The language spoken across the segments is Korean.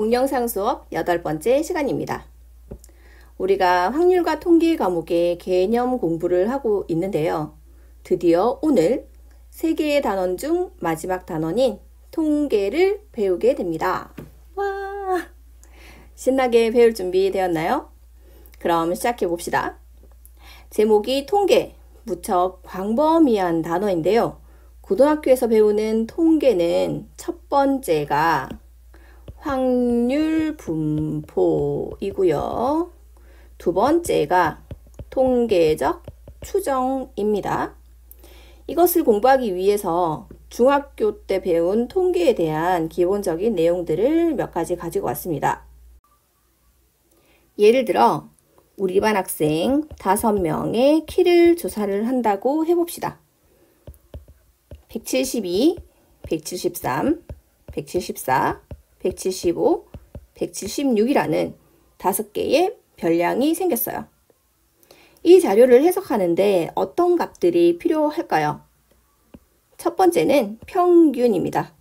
동영상 수업 8번째 시간입니다. 우리가 확률과 통계 과목의 개념 공부를 하고 있는데요. 드디어 오늘 3개의 단원 중 마지막 단원인 통계를 배우게 됩니다. 와! 신나게 배울 준비 되었나요? 그럼 시작해 봅시다. 제목이 통계, 무척 광범위한 단어인데요. 고등학교에서 배우는 통계는 첫 번째가 확률 분포이고요. 두 번째가 통계적 추정입니다. 이것을 공부하기 위해서 중학교 때 배운 통계에 대한 기본적인 내용들을 몇 가지 가지고 왔습니다. 예를 들어 우리 반 학생 5명의 키를 조사를 한다고 해봅시다. 172, 173, 174, 175, 176이라는 5개의 별량이 생겼어요. 이 자료를 해석하는데 어떤 값들이 필요할까요? 첫 번째는 평균입니다.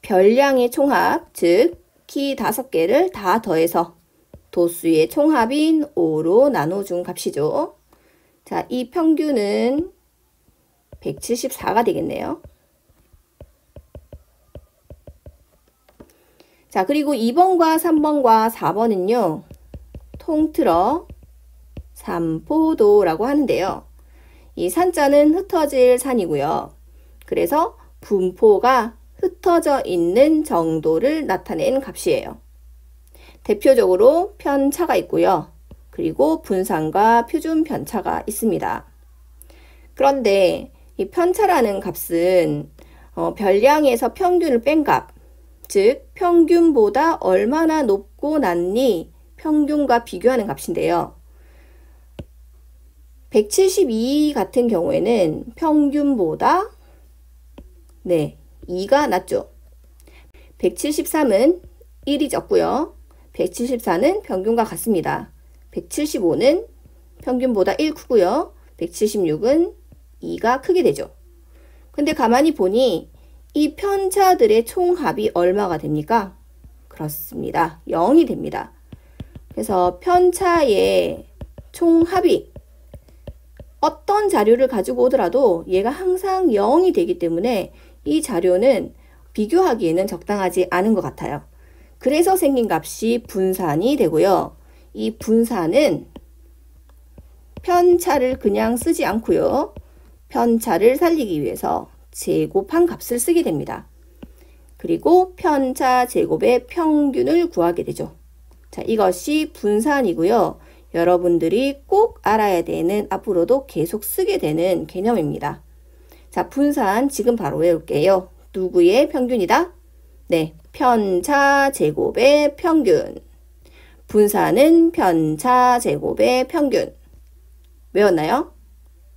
별량의 총합, 즉 키 5개를 다 더해서 도수의 총합인 5로 나눠준 값이죠. 자, 이 평균은 174가 되겠네요. 자, 그리고 2번과 3번과 4번은요. 통틀어 산포도라고 하는데요. 이 산자는 흩어질 산이고요. 그래서 분포가 흩어져 있는 정도를 나타낸 값이에요. 대표적으로 편차가 있고요. 그리고 분산과 표준 편차가 있습니다. 그런데 이 편차라는 값은 별량에서 평균을 뺀 값, 즉 평균보다 얼마나 높고 낮니 평균과 비교하는 값인데요. 172 같은 경우에는 평균보다 2가 낮죠. 173은 1이 적고요. 174는 평균과 같습니다. 175는 평균보다 1 크고요. 176은 2가 크게 되죠. 근데 가만히 보니 이 편차들의 총합이 얼마가 됩니까? 그렇습니다. 0이 됩니다. 그래서 편차의 총합이 어떤 자료를 가지고 오더라도 얘가 항상 0이 되기 때문에 이 자료는 비교하기에는 적당하지 않은 것 같아요. 그래서 생긴 값이 분산이 되고요. 이 분산은 편차를 그냥 쓰지 않고요. 편차를 살리기 위해서 제곱한 값을 쓰게 됩니다. 그리고 편차 제곱의 평균을 구하게 되죠. 자, 이것이 분산이고요. 여러분들이 꼭 알아야 되는, 앞으로도 계속 쓰게 되는 개념입니다. 자, 분산 지금 바로 외울게요. 누구의 평균이다? 네, 편차 제곱의 평균. 분산은 편차 제곱의 평균. 외웠나요?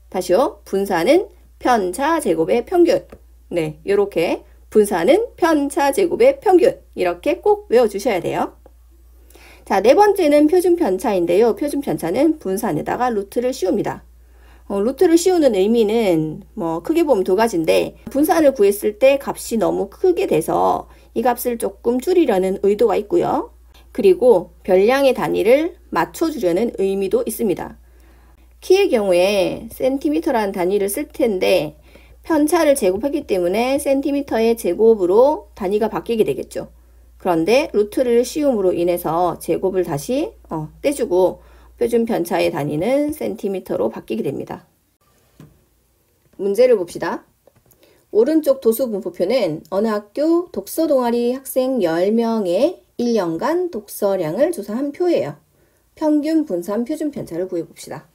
다시요. 분산은 편차 제곱의 평균. 네, 이렇게 분산은 편차 제곱의 평균. 이렇게 꼭 외워주셔야 돼요. 자, 네 번째는 표준 편차인데요. 표준 편차는 분산에다가 루트를 씌웁니다. 루트를 씌우는 의미는 크게 보면 두 가지인데, 분산을 구했을 때 값이 너무 크게 돼서 이 값을 조금 줄이려는 의도가 있고요. 그리고 별량의 단위를 맞춰주려는 의미도 있습니다. 키의 경우에 센티미터라는 단위를 쓸 텐데 편차를 제곱했기 때문에 센티미터의 제곱으로 단위가 바뀌게 되겠죠. 그런데 루트를 씌움으로 인해서 제곱을 다시 떼주고 표준 편차의 단위는 센티미터로 바뀌게 됩니다. 문제를 봅시다. 오른쪽 도수 분포표는 어느 학교 독서 동아리 학생 10명의 1년간 독서량을 조사한 표예요. 평균 분산 표준 편차를 구해봅시다.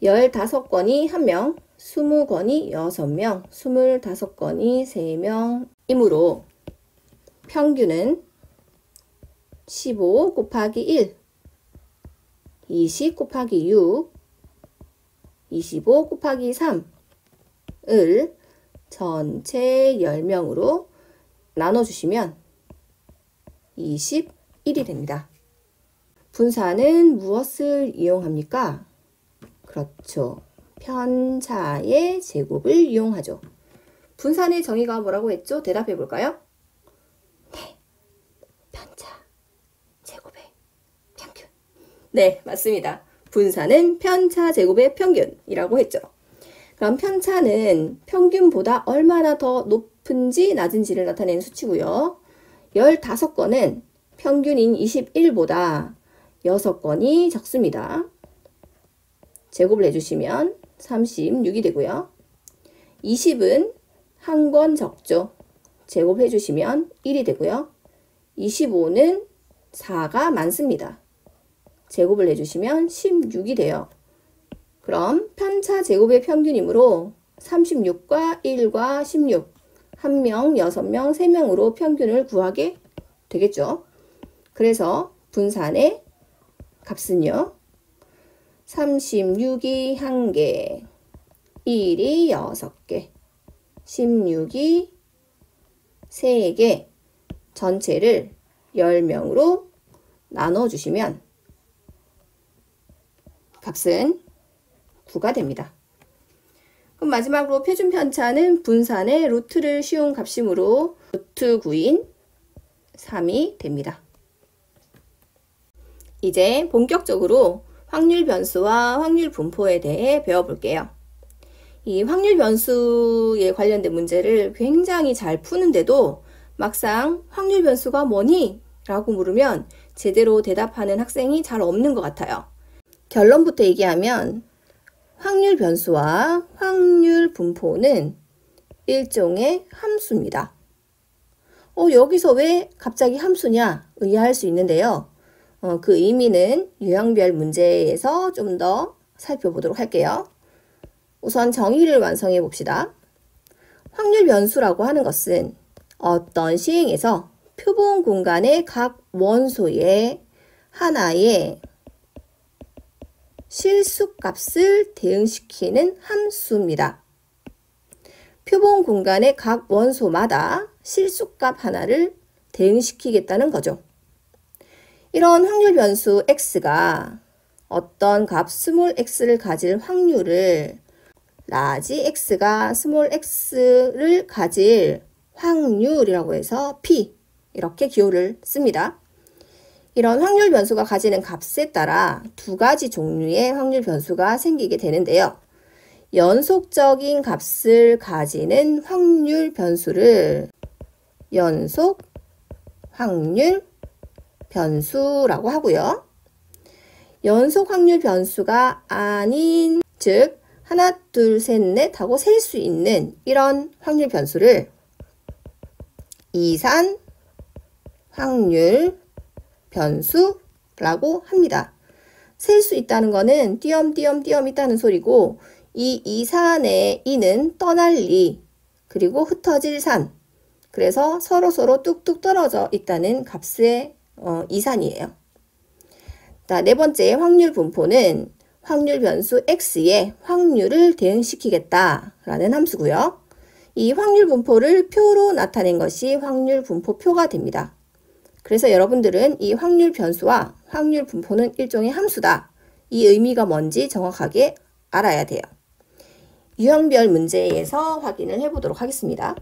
15권이 1명, 20권이 6명, 25권이 3명이므로 평균은 15 곱하기 1, 20 곱하기 6, 25 곱하기 3을 전체 10명으로 나눠주시면 21이 됩니다. 분산은 무엇을 이용합니까? 그렇죠. 편차의 제곱을 이용하죠. 분산의 정의가 뭐라고 했죠? 대답해 볼까요? 네, 편차. 네, 맞습니다. 분사는 편차 제곱의 평균이라고 했죠. 그럼 편차는 평균보다 얼마나 더 높은지 낮은지를 나타내는 수치고요. 15건은 평균인 21보다 6건이 적습니다. 제곱을 해주시면 36이 되고요. 20은 한 건 적죠. 제곱해 주시면 1이 되고요. 25는 4가 많습니다. 제곱을 해주시면 16이 돼요. 그럼 편차 제곱의 평균이므로 36과 1과 16, 1명, 6명, 3명으로 평균을 구하게 되겠죠. 그래서 분산의 값은요. 36이 1개, 1이 6개, 16이 3개, 전체를 10명으로 나눠주시면 값은 9가 됩니다. 그럼 마지막으로 표준 편차는 분산의 루트를 씌운 값이므로 루트 9인 3이 됩니다. 이제 본격적으로 확률 변수와 확률 분포에 대해 배워볼게요. 이 확률 변수에 관련된 문제를 굉장히 잘 푸는데도 막상 확률 변수가 뭐니? 라고 물으면 제대로 대답하는 학생이 잘 없는 것 같아요. 결론부터 얘기하면 확률 변수와 확률 분포는 일종의 함수입니다. 여기서 왜 갑자기 함수냐 의아할 수 있는데요. 그 의미는 유형별 문제에서 좀 더 살펴보도록 할게요. 우선 정의를 완성해 봅시다. 확률 변수라고 하는 것은 어떤 시행에서 표본 공간의 각 원소의 하나의 실수값을 대응시키는 함수입니다. 표본 공간의 각 원소마다 실수값 하나를 대응시키겠다는 거죠. 이런 확률 변수 x가 어떤 값 스몰 x를 가질 확률을 라지 x가 스몰 x를 가질 확률이라고 해서 p 이렇게 기호를 씁니다. 이런 확률 변수가 가지는 값에 따라 두 가지 종류의 확률 변수가 생기게 되는데요. 연속적인 값을 가지는 확률 변수를 연속 확률 변수라고 하고요. 연속 확률 변수가 아닌, 즉 하나, 둘, 셋, 넷 하고 셀 수 있는 이런 확률 변수를 이산 확률 변수라고 합니다. 셀 수 있다는 거는 띄엄띄엄 있다는 소리고, 이 이산의 이는 떠날리, 그리고 흩어질 산, 그래서 서로 뚝뚝 떨어져 있다는 값의 이산이에요. 자, 네 번째 확률 분포는 확률 변수 x의 확률을 대응시키겠다라는 함수고요. 이 확률 분포를 표로 나타낸 것이 확률 분포표가 됩니다. 그래서 여러분들은 이 확률 변수와 확률 분포는 일종의 함수다. 이 의미가 뭔지 정확하게 알아야 돼요. 유형별 문제에서 확인을 해보도록 하겠습니다.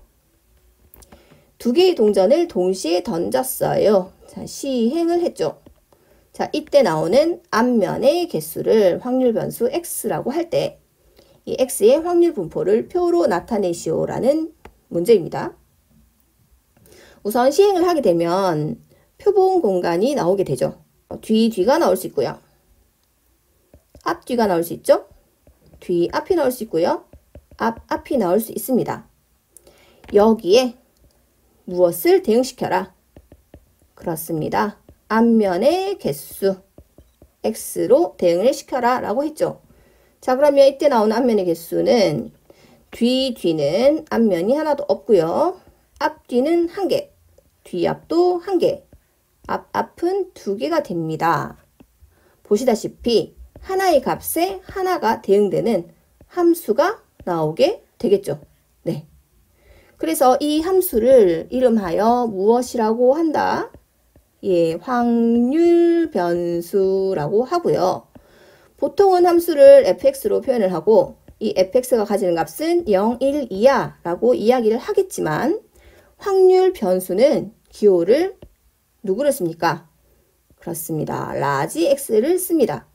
두 개의 동전을 동시에 던졌어요. 자, 시행을 했죠. 자, 이때 나오는 앞면의 개수를 확률 변수 x라고 할 때 이 x의 확률 분포를 표로 나타내시오라는 문제입니다. 우선 시행을 하게 되면 표본 공간이 나오게 되죠. 뒤가 나올 수 있고요. 앞뒤가 나올 수 있죠. 뒤 앞이 나올 수 있고요. 앞이 나올 수 있습니다. 여기에 무엇을 대응시켜라? 그렇습니다. 앞면의 개수 x로 대응을 시켜라 라고 했죠. 자, 그러면 이때 나오는 앞면의 개수는 뒤는 앞면이 하나도 없고요. 앞뒤는 1개, 뒤앞도 1개, 앞은 2개가 됩니다. 보시다시피 하나의 값에 하나가 대응되는 함수가 나오게 되겠죠. 네. 그래서 이 함수를 이름하여 무엇이라고 한다? 예, 확률 변수라고 하고요. 보통은 함수를 fx로 표현을 하고 이 fx가 가지는 값은 0, 1, 2야 라고 이야기를 하겠지만 확률 변수는 기호를 누구를 씁니까? 그렇습니다. 라지 x를 씁니다.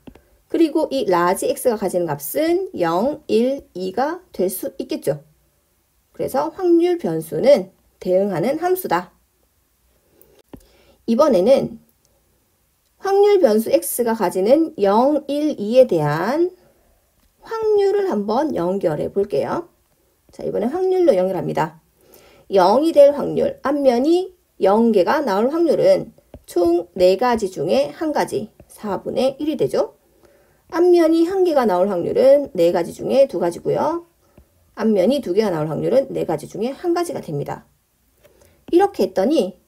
그리고 이 라지 x가 가지는 값은 0, 1, 2가 될 수 있겠죠. 그래서 확률 변수는 대응하는 함수다. 이번에는 확률 변수 x가 가지는 0, 1, 2에 대한 확률을 한번 연결해 볼게요. 자, 이번엔 확률로 연결합니다. 0이 될 확률, 앞면이 0개가 나올 확률은 총 4가지 중에 1가지, 4분의 1이 되죠. 앞면이 1개가 나올 확률은 4가지 중에 2가지고요. 앞면이 2개가 나올 확률은 4가지 중에 1가지가 됩니다. 이렇게 했더니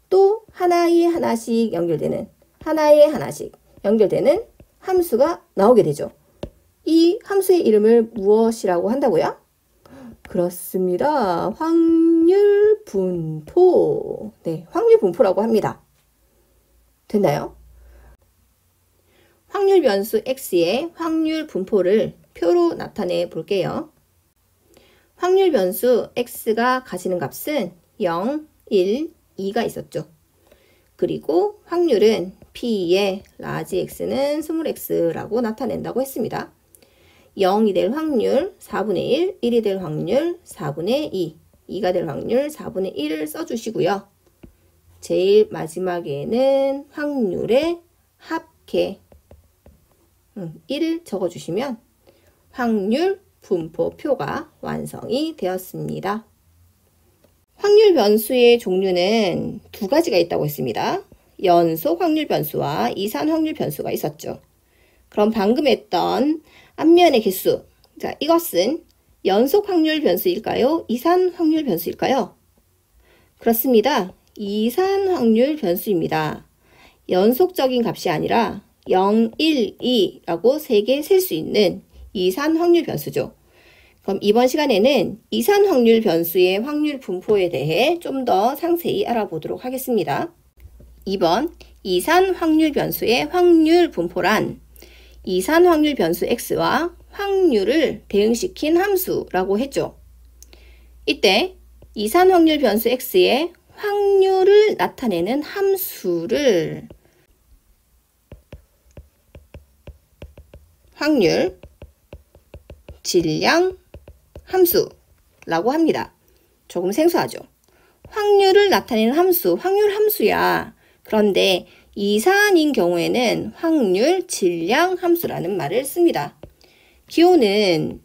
또 하나에 하나씩 연결되는, 하나에 하나씩 연결되는 함수가 나오게 되죠. 이 함수의 이름을 무엇이라고 한다고요? 그렇습니다. 확률 분포. 네, 확률 분포라고 합니다. 됐나요? 확률 변수 x의 확률 분포를 표로 나타내 볼게요. 확률 변수 x가 가지는 값은 0, 1, 2가 있었죠. 그리고 확률은 p의 라지 x는 스몰 x라고 나타낸다고 했습니다. 0이 될 확률 4분의 1, 1이 될 확률 4분의 2, 2가 될 확률 4분의 1을 써주시고요. 제일 마지막에는 확률의 합계 1을 적어주시면 확률 분포표가 완성이 되었습니다. 확률 변수의 종류는 2가지가 있다고 했습니다. 연속 확률 변수와 이산 확률 변수가 있었죠. 그럼 방금 했던 앞면의 개수, 자, 이것은 연속 확률 변수일까요? 이산 확률 변수일까요? 그렇습니다. 이산 확률 변수입니다. 연속적인 값이 아니라 0, 1, 2라고 3개 셀 수 있는 이산 확률 변수죠. 그럼 이번 시간에는 이산 확률 변수의 확률 분포에 대해 좀 더 상세히 알아보도록 하겠습니다. 2번 이산 확률 변수의 확률 분포란 이산 확률 변수 x와 확률을 대응시킨 함수라고 했죠. 이때 이산 확률 변수 x의 확률을 나타내는 함수를 확률, 질량, 함수라고 합니다. 조금 생소하죠? 확률을 나타내는 함수, 확률 함수야. 그런데 이산인 경우에는 확률, 질량, 함수라는 말을 씁니다. 기호는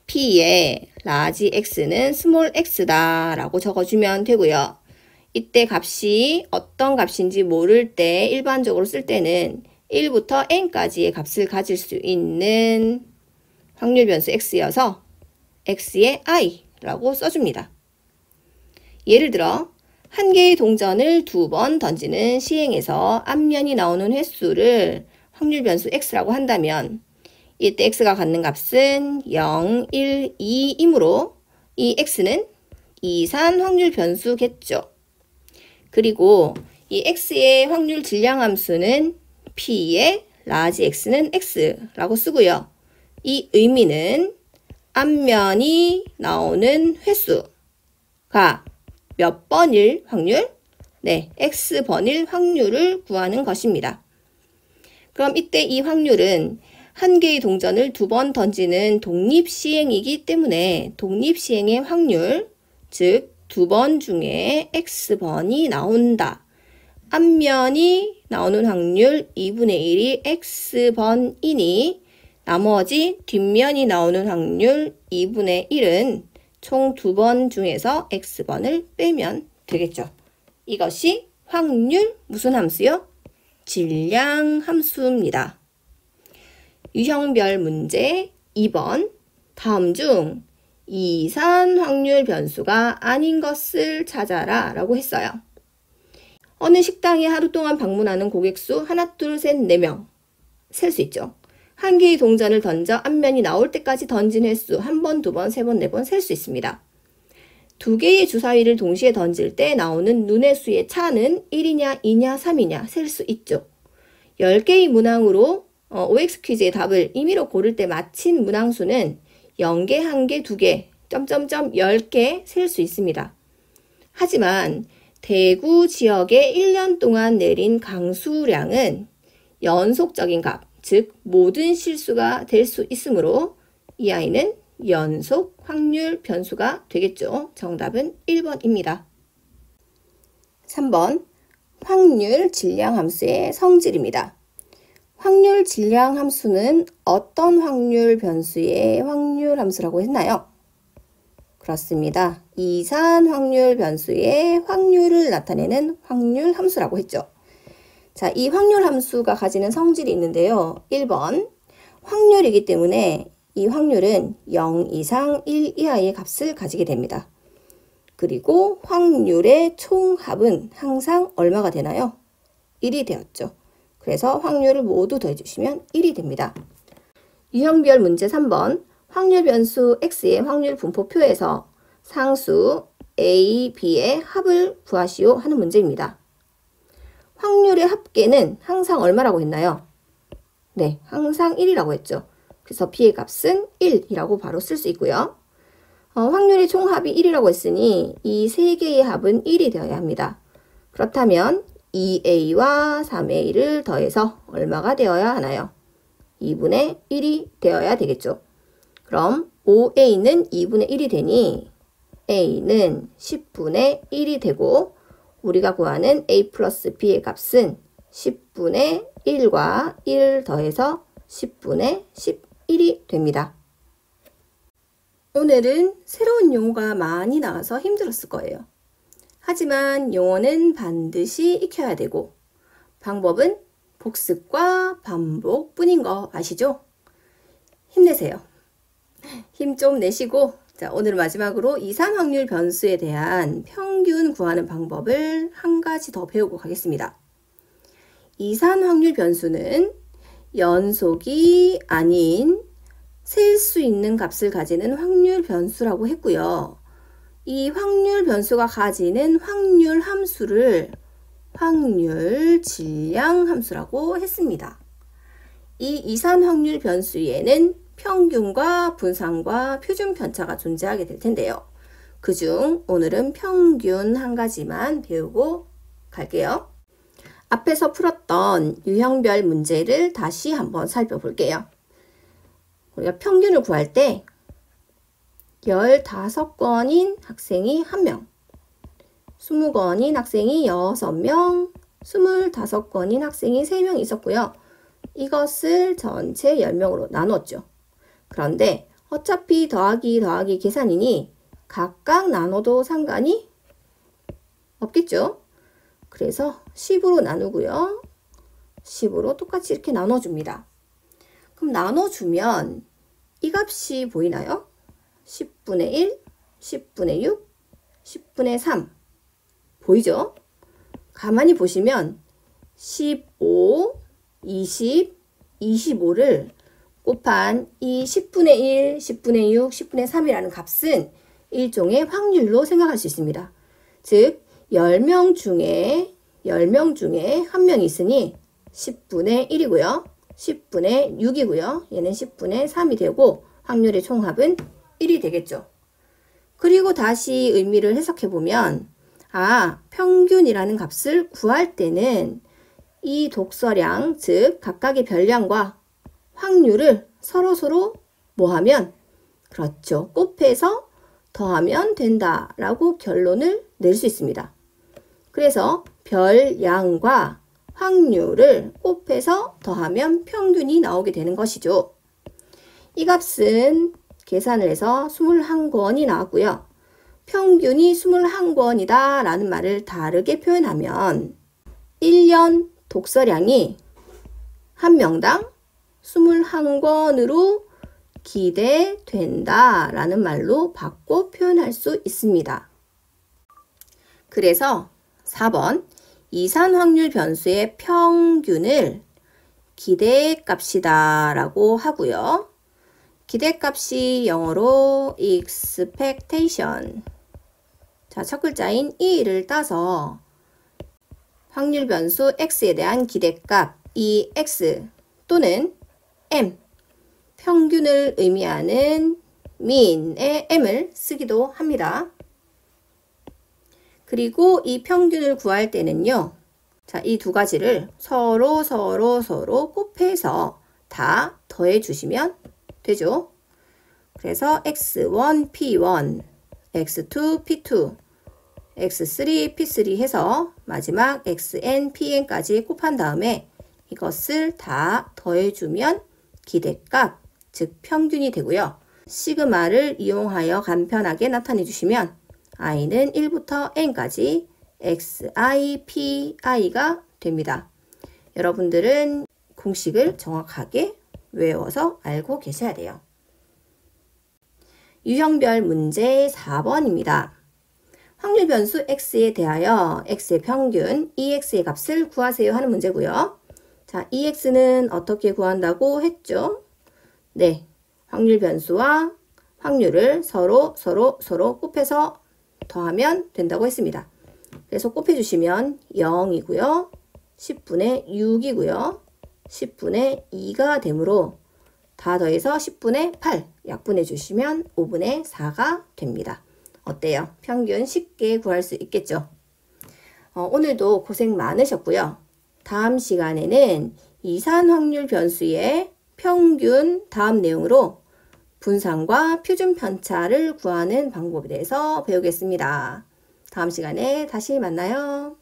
P의 라지 x는 스몰 x다 라고 적어주면 되고요. 이때 값이 어떤 값인지 모를 때 일반적으로 쓸 때는 1부터 n까지의 값을 가질 수 있는 확률 변수 x여서 x의 i라고 써줍니다. 예를 들어 한 개의 동전을 2번 던지는 시행에서 앞면이 나오는 횟수를 확률 변수 x라고 한다면 이때 x가 갖는 값은 0, 1, 2이므로 이 x는 이산 확률 변수겠죠. 그리고 이 x의 확률 질량 함수는 p의 라지 x는 x라고 쓰고요. 이 의미는 앞면이 나오는 횟수가 몇 번일 확률? 네, x번일 확률을 구하는 것입니다. 그럼 이때 이 확률은 한 개의 동전을 2번 던지는 독립시행이기 때문에 독립시행의 확률, 즉 2번 중에 x번이 나온다. 앞면이 나오는 확률 2분의 1이 x번이니 나머지 뒷면이 나오는 확률 2분의 1은 총 2번 중에서 x번을 빼면 되겠죠. 이것이 확률 무슨 함수요? 질량 함수입니다. 유형별 문제 2번 다음 중 이산 확률 변수가 아닌 것을 찾아라 라고 했어요. 어느 식당에 하루 동안 방문하는 고객 수 하나, 둘, 셋, 4명 셀 수 있죠. 한 개의 동전을 던져 앞면이 나올 때까지 던진 횟수 1번, 2번, 3번, 4번 셀 수 있습니다. 2개의 주사위를 동시에 던질 때 나오는 눈의 수의 차는 1이냐, 2냐, 3이냐 셀 수 있죠. 10개의 문항으로 OX 퀴즈의 답을 임의로 고를 때 맞힌 문항수는 0개, 1개, 2개, 점점점 10개 셀 수 있습니다. 하지만 대구 지역에 1년 동안 내린 강수량은 연속적인 값, 즉 모든 실수가 될 수 있으므로 이 아이는 연속 확률 변수가 되겠죠. 정답은 1번입니다. 3번 확률 질량 함수의 성질입니다. 확률 질량 함수는 어떤 확률 변수의 확률 함수라고 했나요? 그렇습니다. 이산 확률 변수의 확률을 나타내는 확률 함수라고 했죠. 자, 이 확률 함수가 가지는 성질이 있는데요. 1번 확률이기 때문에 이 확률은 0 이상 1 이하의 값을 가지게 됩니다. 그리고 확률의 총합은 항상 얼마가 되나요? 1이 되었죠. 그래서 확률을 모두 더해주시면 1이 됩니다. 유형별 문제 3번 확률 변수 x의 확률 분포표에서 상수 a, b의 합을 구하시오 하는 문제입니다. 확률의 합계는 항상 얼마라고 했나요? 네, 항상 1이라고 했죠. 그래서 b의 값은 1이라고 바로 쓸 수 있고요. 확률의 총합이 1이라고 했으니 이 세 개의 합은 1이 되어야 합니다. 그렇다면 2a와 3a를 더해서 얼마가 되어야 하나요? 2분의 1이 되어야 되겠죠. 그럼 5a는 2분의 1이 되니 a는 10분의 1이 되고 우리가 구하는 a 플러스 b의 값은 10분의 1과 1을 더해서 10분의 11이 됩니다. 오늘은 새로운 용어가 많이 나와서 힘들었을 거예요. 하지만 용어는 반드시 익혀야 되고 방법은 복습과 반복뿐인 거 아시죠? 힘내세요. 힘 좀 내시고 자, 오늘 마지막으로 이산 확률 변수에 대한 평균 구하는 방법을 한 가지 더 배우고 가겠습니다. 이산 확률 변수는 연속이 아닌 셀 수 있는 값을 가지는 확률 변수라고 했고요. 이 확률 변수가 가지는 확률 함수를 확률 질량 함수라고 했습니다. 이 이산 확률 변수에는 평균과 분산과 표준 편차가 존재하게 될 텐데요. 그중 오늘은 평균 한 가지만 배우고 갈게요. 앞에서 풀었던 유형별 문제를 다시 한번 살펴볼게요. 우리가 평균을 구할 때 15건인 학생이 1명, 20건인 학생이 6명, 25건인 학생이 3명 있었고요. 이것을 전체 10명으로 나눴죠. 그런데 어차피 더하기 계산이니 각각 나눠도 상관이 없겠죠. 그래서 10으로 나누고요. 10으로 똑같이 이렇게 나눠줍니다. 그럼 나눠주면 이 값이 보이나요? 10분의 1, 10분의 6, 10분의 3 보이죠? 가만히 보시면 15, 20, 25를 곱한 이 10분의 1, 10분의 6, 10분의 3이라는 값은 일종의 확률로 생각할 수 있습니다. 즉 10명 중에 1명이 있으니 10분의 1이고요. 10분의 6이고요. 얘는 10분의 3이 되고 확률의 총합은 1이 되겠죠. 그리고 다시 의미를 해석해 보면 평균이라는 값을 구할 때는 이 독서량, 즉 각각의 별량과 확률을 서로 뭐하면? 그렇죠. 곱해서 더하면 된다라고 결론을 낼 수 있습니다. 그래서 별량과 확률을 곱해서 더하면 평균이 나오게 되는 것이죠. 이 값은 계산을 해서 21권이 나왔고요. 평균이 21권이다 라는 말을 다르게 표현하면 1년 독서량이 한 명당 21권으로 기대된다 라는 말로 바꿔 표현할 수 있습니다. 그래서 4번 이산 확률 변수의 평균을 기대값이다 라고 하고요. 기대값이 영어로 expectation. 자, 첫 글자인 e를 따서 확률 변수 x에 대한 기대값 이 x 또는 m, 평균을 의미하는 mean의 m을 쓰기도 합니다. 그리고 이 평균을 구할 때는요. 자, 이 두 가지를 서로 곱해서 다 더해 주시면 되죠. 그래서 x1, p1, x2, p2, x3, p3 해서 마지막 xn, pn까지 곱한 다음에 이것을 다 더해주면 기대값, 즉 평균이 되고요. 시그마를 이용하여 간편하게 나타내 주시면 i는 1부터 n까지 xi, pi가 됩니다. 여러분들은 공식을 정확하게 외워서 알고 계셔야 돼요. 유형별 문제 4번입니다. 확률 변수 x에 대하여 x의 평균 ex의 값을 구하세요 하는 문제고요. 자, ex는 어떻게 구한다고 했죠? 네, 확률 변수와 확률을 서로 곱해서 더하면 된다고 했습니다. 그래서 곱해주시면 0이고요. 10분의 6이고요. 10분의 2가 되므로 다 더해서 10분의 8 약분해 주시면 5분의 4가 됩니다. 어때요? 평균 쉽게 구할 수 있겠죠? 오늘도 고생 많으셨고요. 다음 시간에는 이산 확률 변수의 평균 다음 내용으로 분산과 표준 편차를 구하는 방법에 대해서 배우겠습니다. 다음 시간에 다시 만나요.